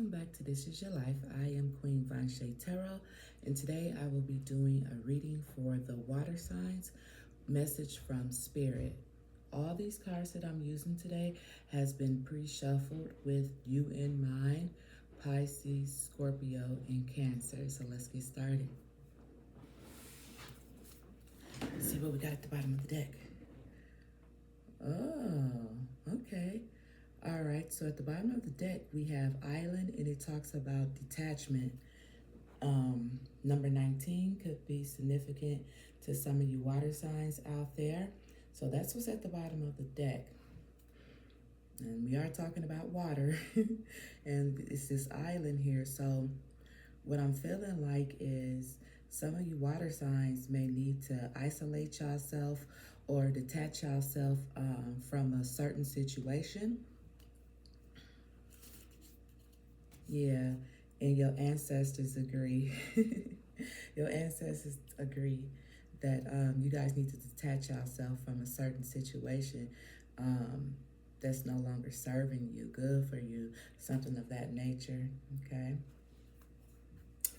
welcome back to This Is Your Life. I am Queen Vanshay Tarot, and today I will be doing a reading for the water signs, message from Spirit. All these cards that I'm using today has been pre-shuffled with you in mind, Pisces, Scorpio, and Cancer. So let's get started. Let's see what we got at the bottom of the deck. Oh, okay. All right, so at the bottom of the deck, we have Island, and it talks about detachment. Number 19 could be significant to some of you water signs out there. So that's what's at the bottom of the deck. And we are talking about water, and it's this island here. So what I'm feeling like is some of you water signs may need to isolate yourself or detach yourself from a certain situation. Yeah, and your ancestors agree. Your ancestors agree that you guys need to detach yourself from a certain situation that's no longer serving you, good for you, something of that nature, okay?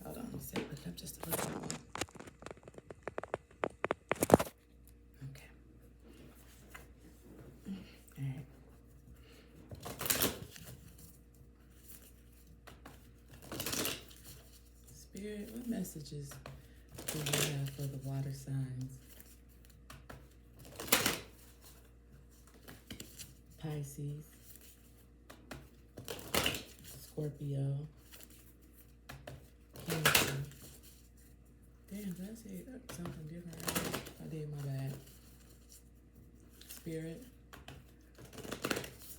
Hold on, let's put it up just a little bit more. Okay. All right. Spirit, what messages do you have for the water signs? Pisces, Scorpio, Cancer. Damn, did I say something different? I did, my bad. Spirit,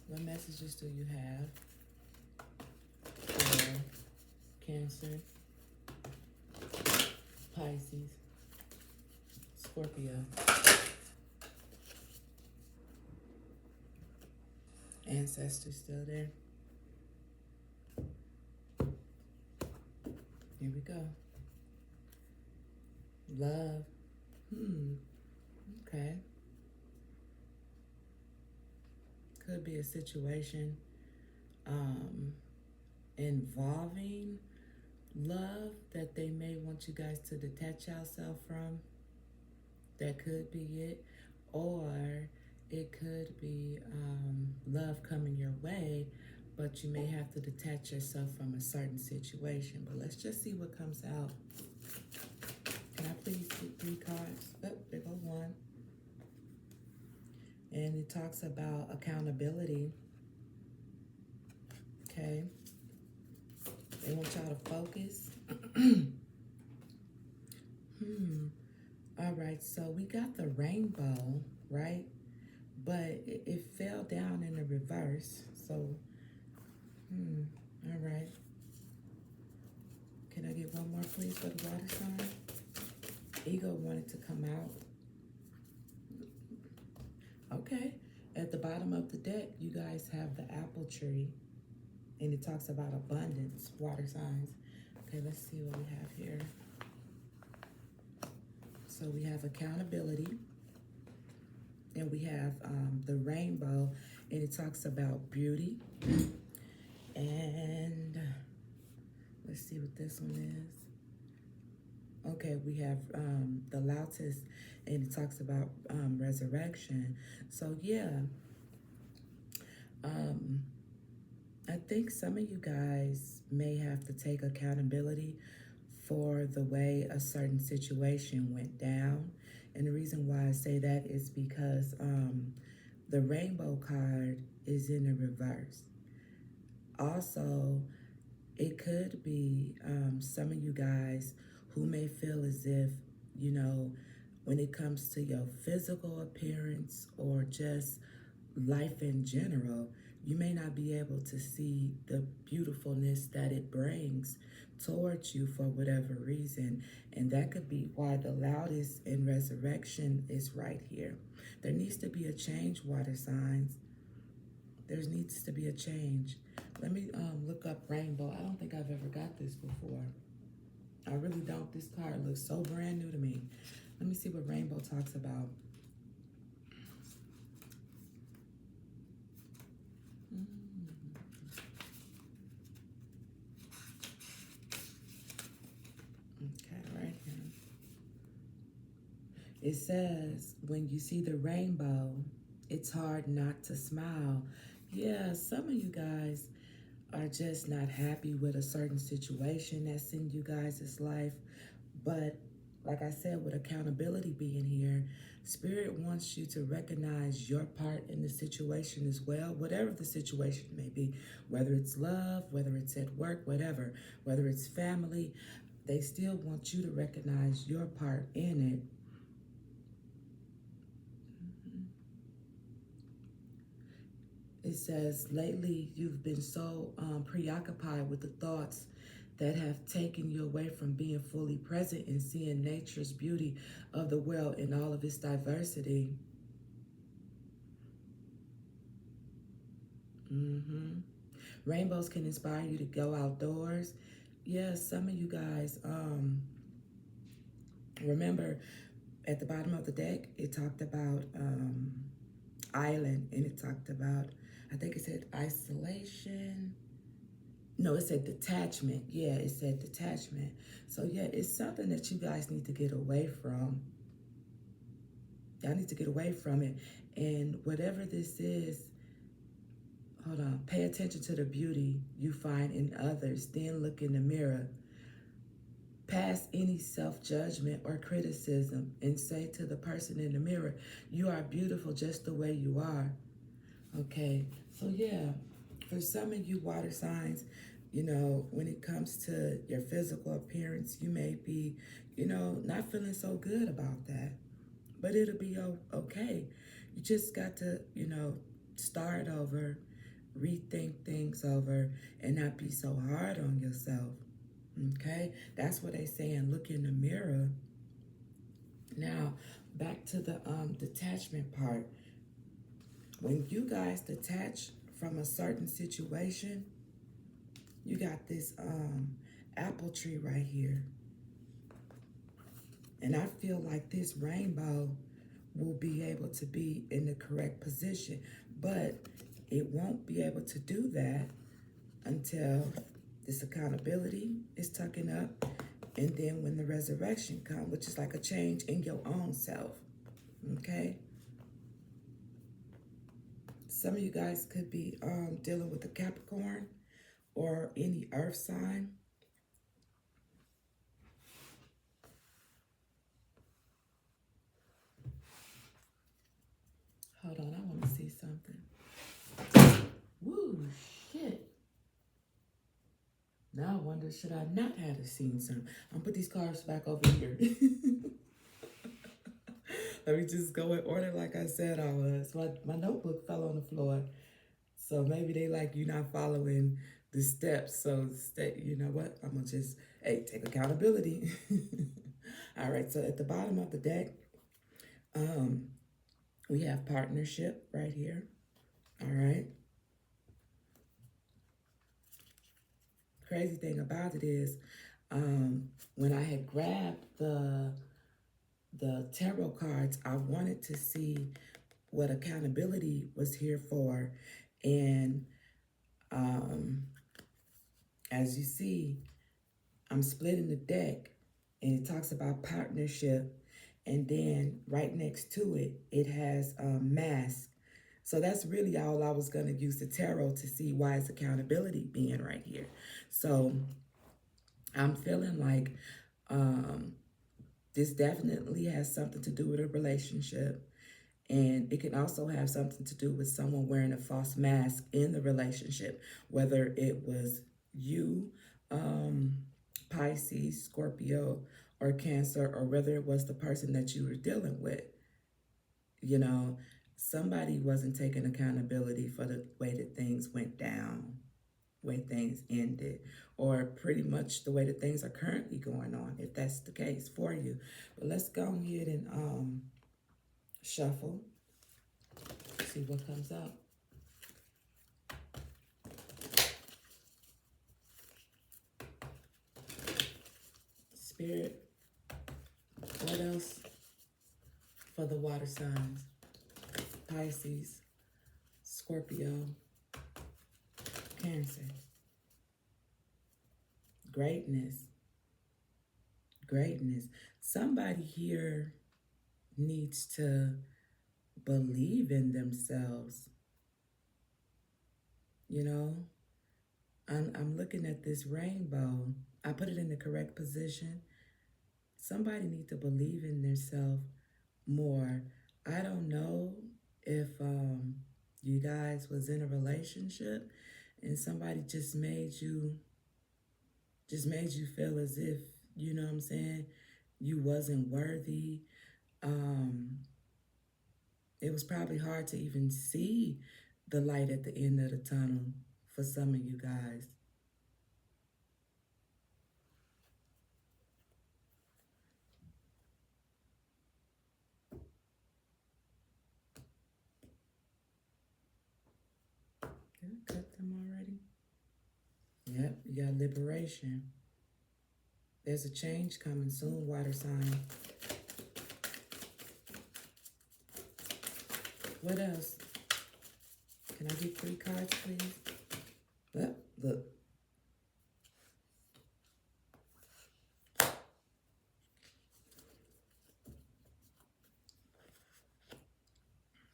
what messages do you have for Cancer, Pisces, Scorpio, ancestors still there? Here we go. Love. Okay. Could be a situation involving love that they may want you guys to detach yourself from. That could be it. Or it could be love coming your way, but you may have to detach yourself from a certain situation. But let's just see what comes out. Can I please get 3 cards? Oh, there go 1. And it talks about accountability. Okay. They want y'all to focus. All right, so we got the rainbow, right? But it fell down in the reverse. So, all right. Can I get one more, please, for the water sign? Ego wanted to come out. Okay. At the bottom of the deck, you guys have the apple tree. And it talks about abundance, water signs. Okay, let's see what we have here. So we have accountability. And we have the rainbow. And it talks about beauty. And let's see what this one is. Okay, we have the lotus. And it talks about resurrection. So, yeah. I think some of you guys may have to take accountability for the way a certain situation went down. And the reason why I say that is because the rainbow card is in the reverse. Also, it could be some of you guys who may feel as if, you know, when it comes to your physical appearance or just life in general, you may not be able to see the beautifulness that it brings towards you for whatever reason. And that could be why the loudest in resurrection is right here. There needs to be a change, water signs. There needs to be a change. Let me look up rainbow. I don't think I've ever got this before. I really don't. This card looks so brand new to me. Let me see what rainbow talks about. It says, when you see the rainbow, it's hard not to smile. Yeah, some of you guys are just not happy with a certain situation that's in you guys' life. But like I said, with accountability being here, Spirit wants you to recognize your part in the situation as well, whatever the situation may be, whether it's love, whether it's at work, whatever, whether it's family, they still want you to recognize your part in it. It says, lately you've been so preoccupied with the thoughts that have taken you away from being fully present and seeing nature's beauty of the world in all of its diversity. Rainbows can inspire you to go outdoors. Yeah, some of you guys, remember at the bottom of the deck, it talked about island, and it talked about, I think it said isolation. No, it said detachment. Yeah, it said detachment. So yeah, it's something that you guys need to get away from. Y'all need to get away from it. And whatever this is, hold on, pay attention to the beauty you find in others. Then look in the mirror. Past any self-judgment or criticism and say to the person in the mirror, you are beautiful just the way you are. Okay, so yeah, for some of you water signs, you know, when it comes to your physical appearance, you may be, you know, not feeling so good about that, but it'll be okay. You just got to, you know, start over, rethink things over, and not be so hard on yourself. Okay, that's what they saying. Look in the mirror. Now, back to the detachment part. When you guys detach from a certain situation, you got this apple tree right here. And I feel like this rainbow will be able to be in the correct position, but it won't be able to do that until this accountability is tucking up, and then when the resurrection comes, which is like a change in your own self, okay? Some of you guys could be dealing with a Capricorn or any earth sign. Hold on, I want to see something. Woo, shit. Now I wonder, should I not have seen some? I'm gonna put these cards back over here. Let me just go in order like I said I was. My notebook fell on the floor. So maybe they like you not following the steps. So you know what? I'm gonna just, hey, take accountability. All right, so at the bottom of the deck, we have partnership right here. All right. Crazy thing about it is, when I had grabbed the tarot cards, I wanted to see what accountability was here for. And as you see, I'm splitting the deck, and it talks about partnership. And then right next to it, it has mask. So that's really all I was going to use the tarot to see why is accountability being right here. So I'm feeling like this definitely has something to do with a relationship. And it can also have something to do with someone wearing a false mask in the relationship, whether it was you, Pisces, Scorpio, or Cancer, or whether it was the person that you were dealing with. You know, somebody wasn't taking accountability for the way that things went down, way things ended, or pretty much the way that things are currently going on, if that's the case for you. But let's go ahead and shuffle, see what comes up. Spirit, what else for the water signs? Pisces, Scorpio, Cancer. Greatness. Greatness. Somebody here needs to believe in themselves. You know, I'm looking at this rainbow. I put it in the correct position. Somebody need to believe in themselves more. I don't know if you guys was in a relationship and somebody just made you feel as if, you know what I'm saying, you wasn't worthy. Um, it was probably hard to even see the light at the end of the tunnel for some of you guys. Did I cut them already? Yep, you got liberation. There's a change coming soon, water sign. What else? Can I get 3 cards, please? Look.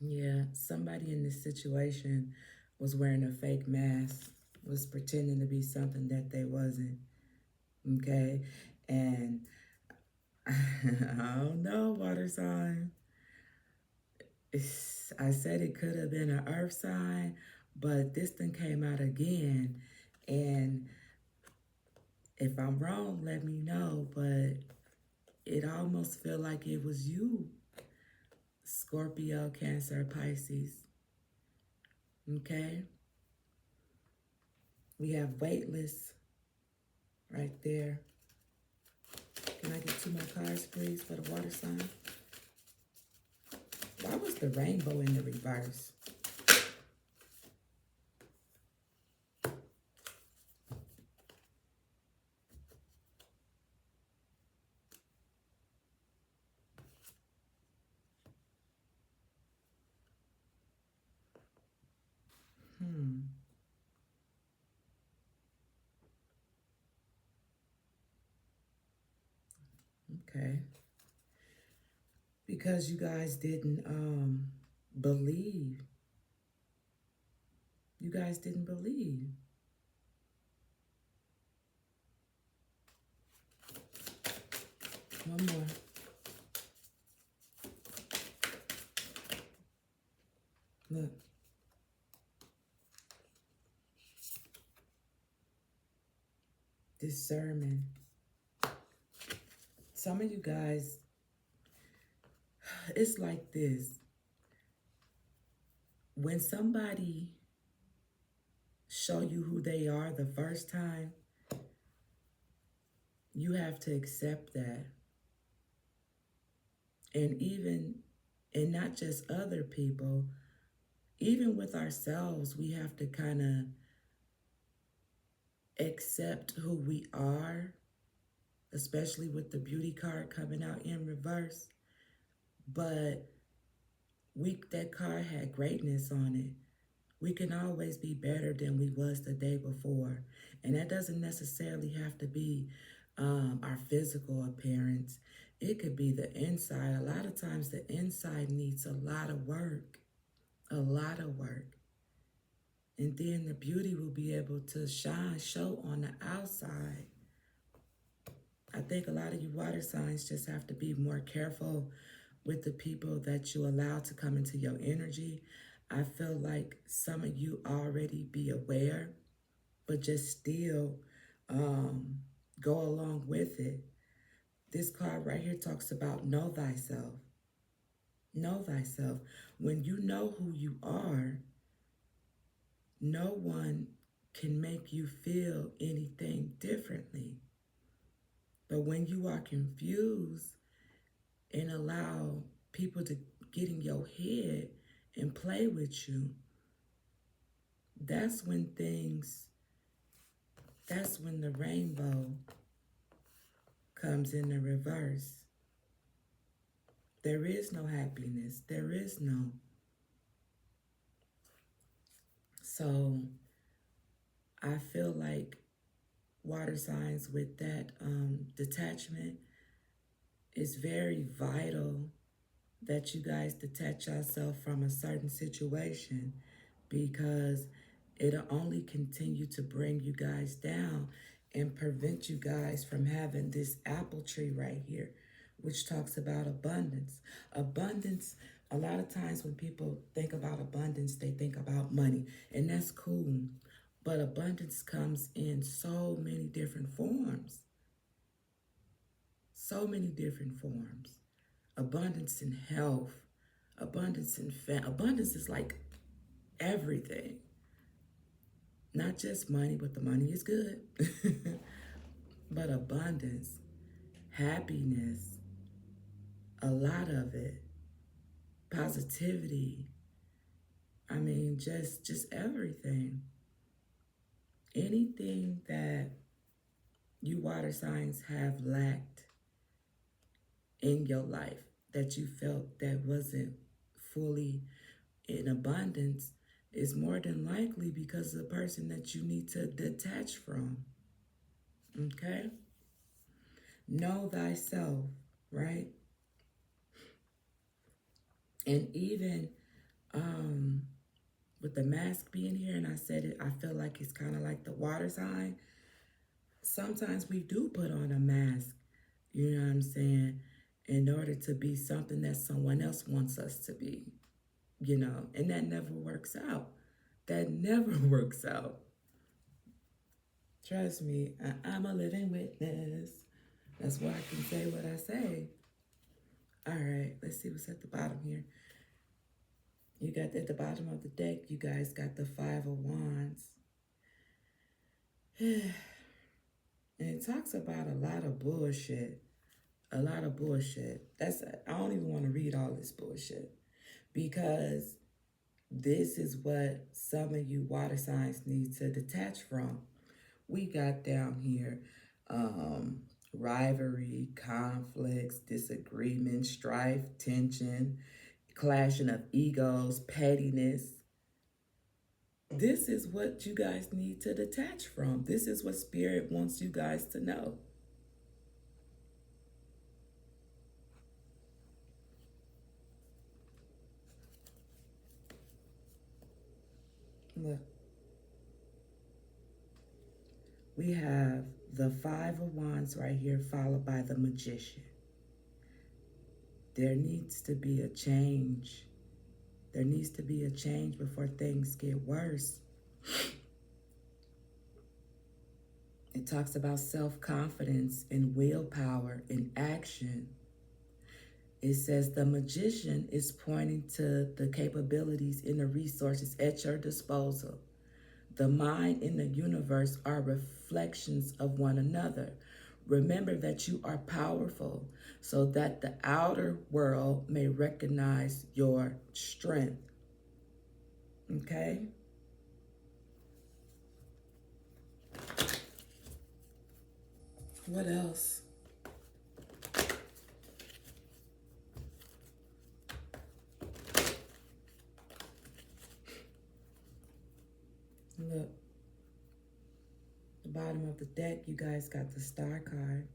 Yeah, somebody in this situation was wearing a fake mask, was pretending to be something that they wasn't. Okay? And I don't know, water sign. I said it could have been an earth sign, but this thing came out again. And if I'm wrong, let me know. But it almost feel like it was you, Scorpio, Cancer, Pisces. Okay? We have weightless right there. Can I get 2 more cards, please, for the water sign? Why was the rainbow in the reverse? Hmm. Okay. Because you guys didn't believe. You guys didn't believe. One more. Look. Discernment. Some of you guys, it's like this. When somebody show you who they are the first time, you have to accept that. And not just other people, even with ourselves, we have to kind of accept who we are, especially with the beauty card coming out in reverse. But that card had greatness on it. We can always be better than we was the day before. And that doesn't necessarily have to be our physical appearance. It could be the inside. A lot of times the inside needs a lot of work, a lot of work. And then the beauty will be able to show on the outside. I think a lot of you water signs just have to be more careful with the people that you allow to come into your energy. I feel like some of you already be aware, but just still go along with it. This card right here talks about know thyself. Know thyself. When you know who you are, no one can make you feel anything differently. But when you are confused and allow people to get in your head and play with you, that's when the rainbow comes in the reverse. There is no happiness. There is no. So I feel like water signs with that detachment is very vital that you guys detach yourself from a certain situation, because it'll only continue to bring you guys down and prevent you guys from having this apple tree right here, which talks about abundance. Abundance, a lot of times when people think about abundance, they think about money, and that's cool. But abundance comes in so many different forms. So many different forms. Abundance in health, abundance in abundance is like everything. Not just money, but the money is good. But abundance, happiness, a lot of it, positivity. I mean, just everything. Anything that you water signs have lacked in your life that you felt that wasn't fully in abundance is more than likely because of the person that you need to detach from. Okay? Know thyself, right? And even with the mask being here, and I said it, I feel like it's kind of like the water sign. Sometimes we do put on a mask, you know what I'm saying, in order to be something that someone else wants us to be, and that never works out. That never works out. Trust me, I'm a living witness. That's why I can say what I say. All right, let's see what's at the bottom here. You got at the bottom of the deck, you guys got the Five of Wands. And it talks about a lot of bullshit. A lot of bullshit. I don't even want to read all this bullshit, because this is what some of you water signs need to detach from. We got down here rivalry, conflicts, disagreement, strife, tension, clashing of egos, pettiness. This is what you guys need to detach from. This is what Spirit wants you guys to know. Look, we have the Five of Wands right here, followed by the Magician. There needs to be a change. There needs to be a change before things get worse. It talks about self-confidence and willpower and action. It says the Magician is pointing to the capabilities and the resources at your disposal. The mind and the universe are reflections of one another. Remember that you are powerful so that the outer world may recognize your strength. Okay? What else? Look, the bottom of the deck, you guys got the Star card.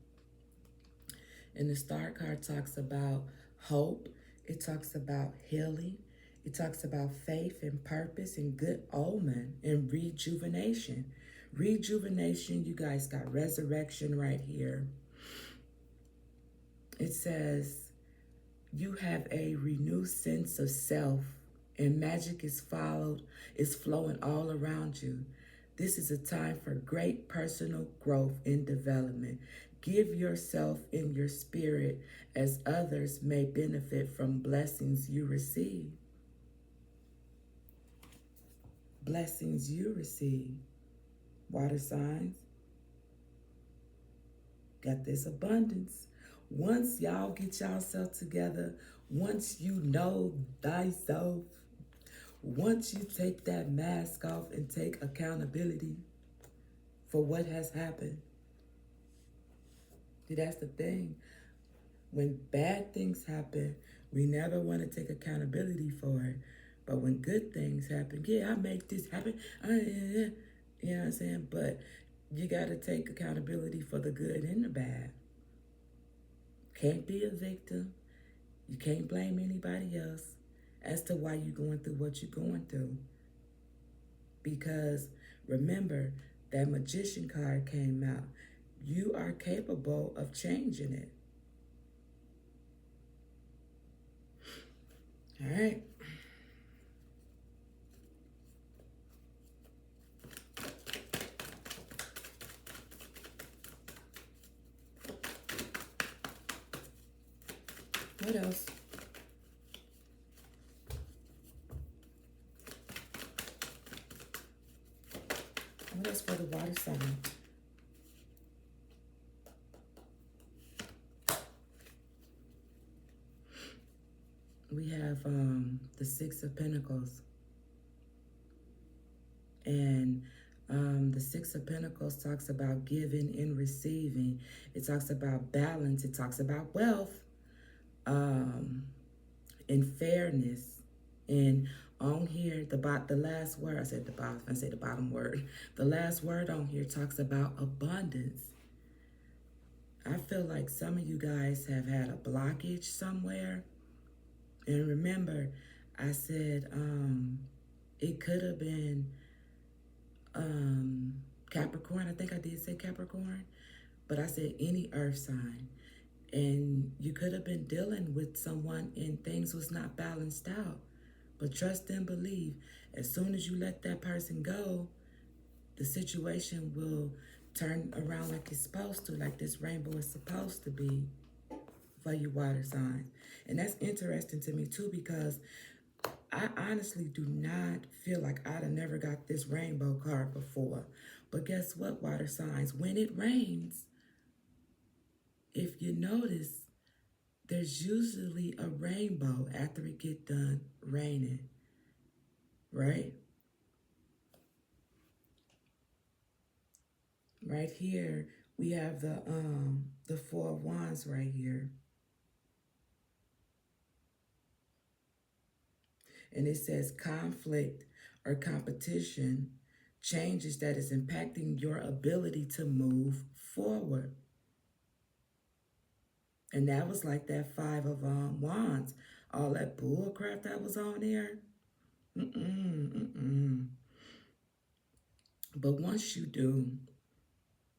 And the Star card talks about hope. It talks about healing. It talks about faith and purpose and good omen and rejuvenation. Rejuvenation, you guys got resurrection right here. It says you have a renewed sense of self, and magic is flowing all around you. This is a time for great personal growth and development. Give yourself in your spirit as others may benefit from blessings you receive. Blessings you receive. Water signs. Got this abundance. Once y'all get yourself together, once you know thyself, once you take that mask off and take accountability for what has happened. See, that's the thing. When bad things happen, we never want to take accountability for it. But when good things happen, yeah, I make this happen. You know what I'm saying? But you got to take accountability for the good and the bad. Can't be a victim. You can't blame anybody else as to why you're going through what you're going through. Because remember, that magician card came out. You are capable of changing it. All right. What else? What else for the water sign? We have the Six of Pentacles. And the Six of Pentacles talks about giving and receiving. It talks about balance. It talks about wealth and fairness. And on here, the last word, I said the bottom, I said the bottom word. The last word on here talks about abundance. I feel like some of you guys have had a blockage somewhere. And remember, I said it could have been Capricorn. I think I did say Capricorn, but I said any earth sign. And you could have been dealing with someone and things was not balanced out. But trust and believe, as soon as you let that person go, the situation will turn around like it's supposed to, like this rainbow is supposed to be for you water signs. And that's interesting to me too, because I honestly do not feel like I'd have never got this rainbow card before. But guess what, water signs? When it rains, if you notice, there's usually a rainbow after it get done raining, right? Right here, we have the Four of Wands right here. And it says conflict or competition, changes that is impacting your ability to move forward. And that was like that Five of Wands. All that bullcrap that was on there. But once you do,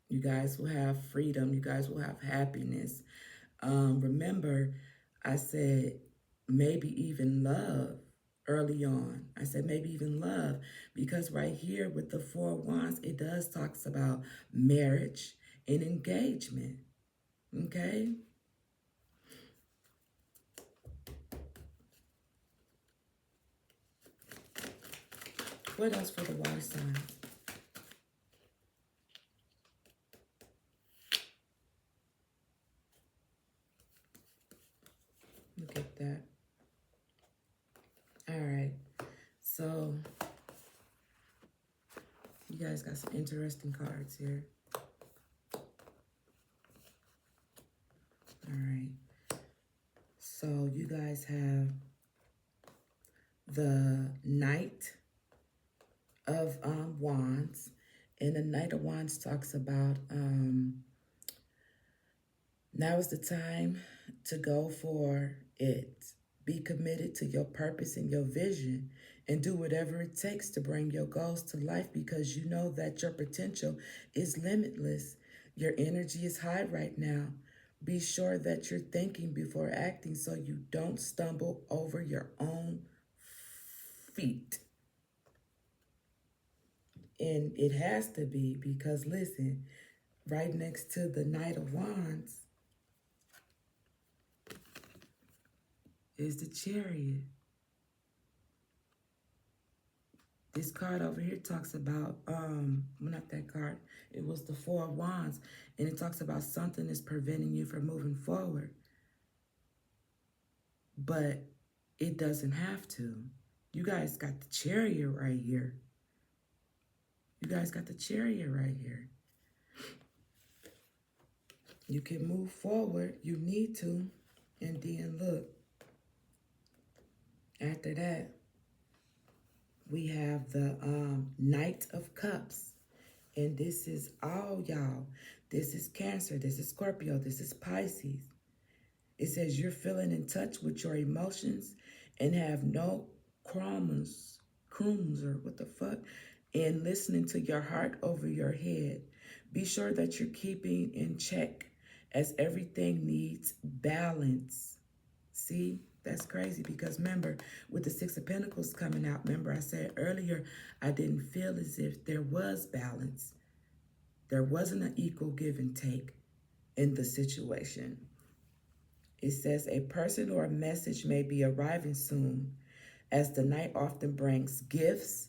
you guys will have freedom. You guys will have happiness. Remember, I said maybe even love early on. I said maybe even love, because right here with the Four of Wands, it does talks about marriage and engagement. Okay? What else for the water signs? Look at that. All right. So, you guys got some interesting cards here. All right. So, you guys have the Knight of Wands. And the Knight of Wands talks about now is the time to go for it. Be committed to your purpose and your vision and do whatever it takes to bring your goals to life, because you know that your potential is limitless. Your energy is high right now. Be sure that you're thinking before acting so you don't stumble over your own feet. And it has to be, because listen, right next to the Knight of Wands is the Chariot. This card over here talks about, well, not that card. It was the Four of Wands. And it talks about something is preventing you from moving forward. But it doesn't have to. You guys got the Chariot right here. You guys got the Chariot right here. You can move forward. You need to. And then look. After that, we have the Knight of Cups. And this is all y'all. This is Cancer. This is Scorpio. This is Pisces. It says you're feeling in touch with your emotions and have no crumbs or what the fuck, and listening to your heart over your head. Be sure that you're keeping in check as everything needs balance. See, that's crazy because remember, with the Six of Pentacles coming out, remember I said earlier, I didn't feel as if there was balance. There wasn't an equal give and take in the situation. It says a person or a message may be arriving soon, as the Knight often brings gifts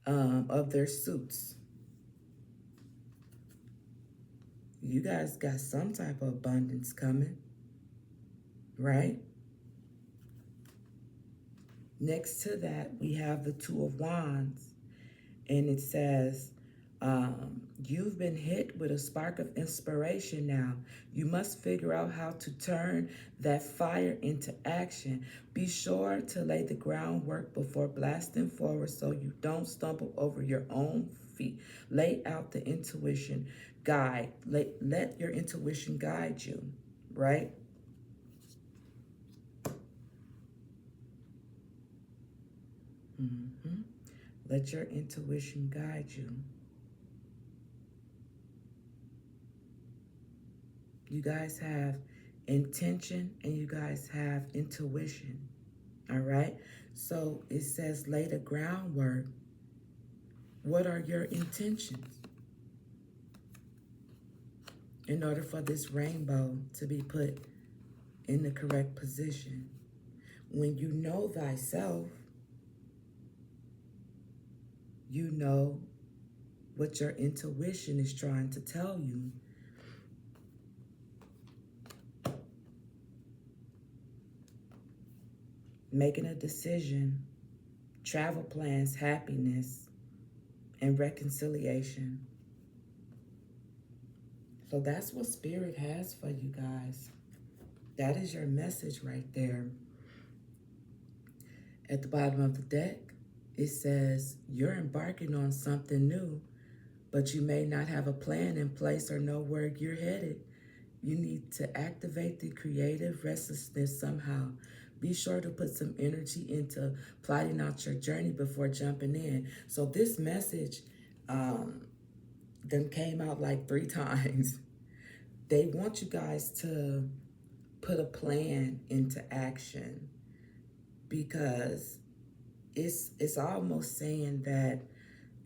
of their suits. You guys got some type of abundance coming, right? Next to that, we have the Two of Wands, and it says, you've been hit with a spark of inspiration now. You must figure out how to turn that fire into action. Be sure to lay the groundwork before blasting forward so you don't stumble over your own feet. Lay out the intuition guide. Let your intuition guide you, right? Let your intuition guide you. You guys have intention and you guys have intuition. All right. So it says lay the groundwork. What are your intentions in order for this rainbow to be put in the correct position? When you know thyself, you know what your intuition is trying to tell you. Making a decision, travel plans, happiness, and reconciliation. So that's what Spirit has for you guys. That is your message right there. At the bottom of the deck, it says you're embarking on something new, but you may not have a plan in place or know where you're headed. You need to activate the creative restlessness somehow. Be sure to put some energy into plotting out your journey before jumping in. So this message then came out like 3 times. They want you guys to put a plan into action, because it's almost saying that,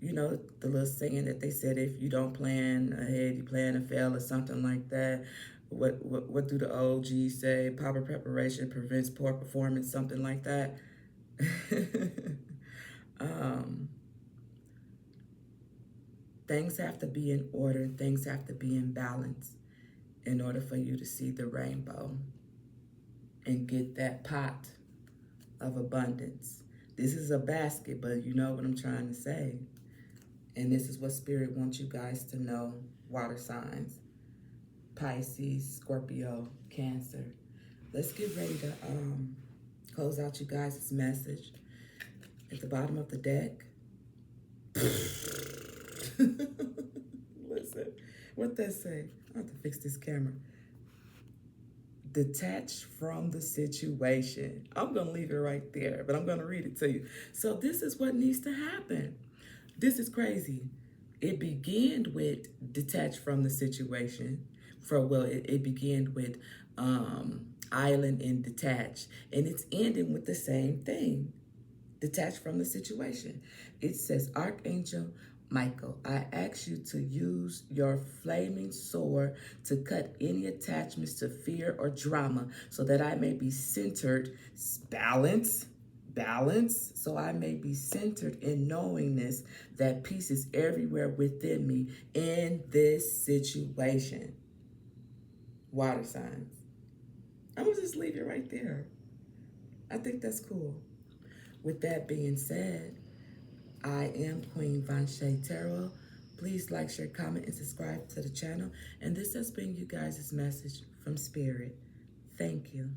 you know, the little saying that they said, if you don't plan ahead, you plan to fail, or something like that. What do the OGs say? Proper preparation prevents poor performance, something like that. Things have to be in order. Things have to be in balance in order for you to see the rainbow and get that pot of abundance. This is a basket, but you know what I'm trying to say. And this is what Spirit wants you guys to know, water signs. Pisces, Scorpio, Cancer. Let's get ready to close out you guys' message. At the bottom of the deck. Listen, what that say? I have to fix this camera. Detach from the situation. I'm going to leave it right there, but I'm going to read it to you. So this is what needs to happen. This is crazy. It began with detach from the situation. It began with island and detach. And it's ending with the same thing. Detach from the situation. It says, Archangel Michael, I ask you to use your flaming sword to cut any attachments to fear or drama so that I may be centered, balance, so I may be centered in knowingness that peace is everywhere within me in this situation. Water signs. I'm going to just leave it right there. I think that's cool. With that being said, I am Queen Vanshay Tarot. Please like, share, comment, and subscribe to the channel. And this has been you guys' message from Spirit. Thank you.